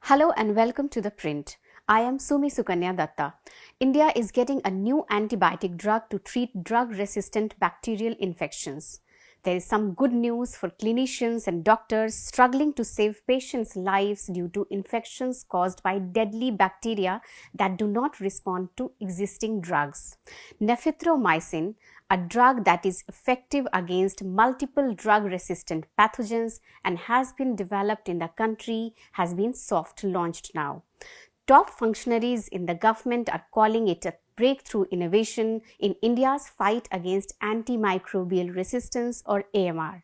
Hello and welcome to The Print. I am Sumi Sukanya Datta. India is getting a new antibiotic drug to treat drug-resistant bacterial infections. There is some good news for clinicians and doctors struggling to save patients' lives due to infections caused by deadly bacteria that do not respond to existing drugs. Nafithromycin, a drug that is effective against multiple drug-resistant pathogens and has been developed in the country, has been soft launched now. Top functionaries in the government are calling it a breakthrough innovation in India's fight against antimicrobial resistance, or AMR.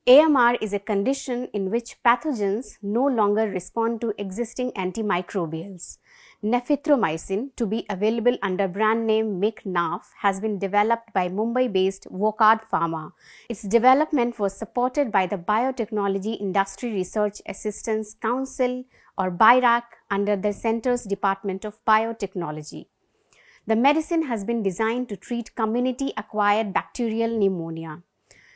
AMR is a condition in which pathogens no longer respond to existing antimicrobials. Nafithromycin, to be available under brand name MIC-NAF, has been developed by Mumbai-based Vocard Pharma. Its development was supported by the Biotechnology Industry Research Assistance Council, or BIRAC, under the Center's Department of Biotechnology. The medicine has been designed to treat community-acquired bacterial pneumonia.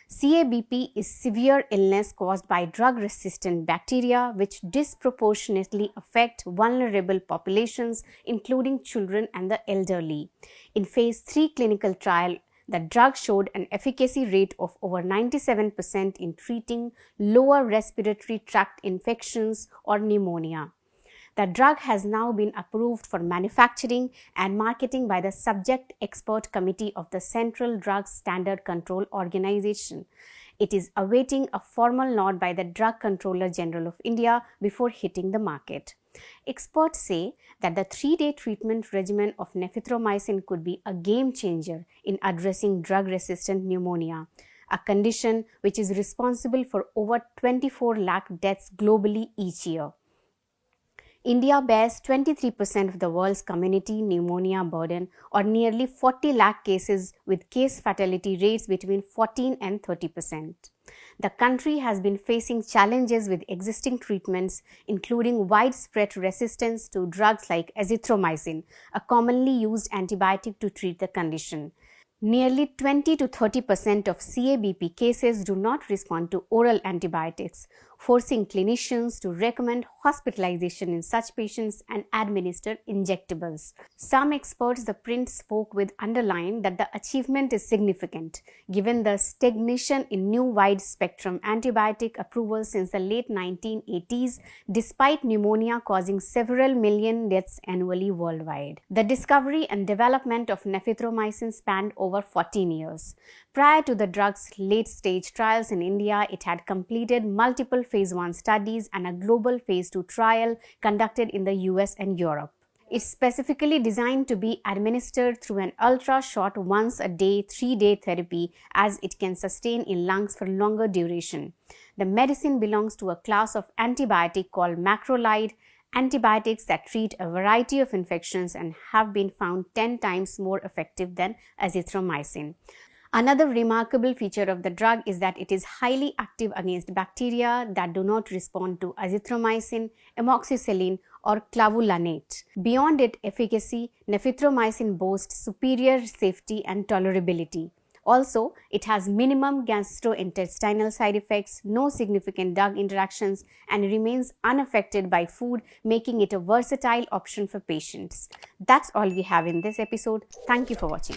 CABP is severe illness caused by drug-resistant bacteria which disproportionately affect vulnerable populations, including children and the elderly. In phase 3 clinical trial, the drug showed an efficacy rate of over 97% in treating lower respiratory tract infections or pneumonia. The drug has now been approved for manufacturing and marketing by the Subject Expert Committee of the Central Drugs Standard Control Organization. It is awaiting a formal nod by the Drug Controller General of India before hitting the market. Experts say that the 3-day treatment regimen of nafithromycin could be a game changer in addressing drug-resistant pneumonia, a condition which is responsible for over 24 lakh deaths globally each year. India bears 23% of the world's community pneumonia burden, or nearly 40 lakh cases, with case fatality rates between 14 and 30%. The country has been facing challenges with existing treatments, including widespread resistance to drugs like azithromycin, a commonly used antibiotic to treat the condition. Nearly 20 to 30% of CABP cases do not respond to oral antibiotics, forcing clinicians to recommend hospitalization in such patients and administer injectables. Some experts the print spoke with underlined that the achievement is significant, given the stagnation in new wide-spectrum antibiotic approvals since the late 1980s, despite pneumonia causing several million deaths annually worldwide. The discovery and development of nafithromycin spanned over 14 years. Prior to the drug's late-stage trials in India, it had completed multiple phase 1 studies and a global phase 2 trial conducted in the US and Europe. It's specifically designed to be administered through an ultra-short once-a-day, 3-day therapy, as it can sustain in lungs for longer duration. The medicine belongs to a class of antibiotic called macrolide, antibiotics that treat a variety of infections and have been found 10 times more effective than azithromycin. Another remarkable feature of the drug is that it is highly active against bacteria that do not respond to azithromycin, amoxicillin, or clavulanate. Beyond its efficacy, nafithromycin boasts superior safety and tolerability. Also, it has minimum gastrointestinal side effects, no significant drug interactions, and remains unaffected by food, making it a versatile option for patients. That's all we have in this episode. Thank you for watching.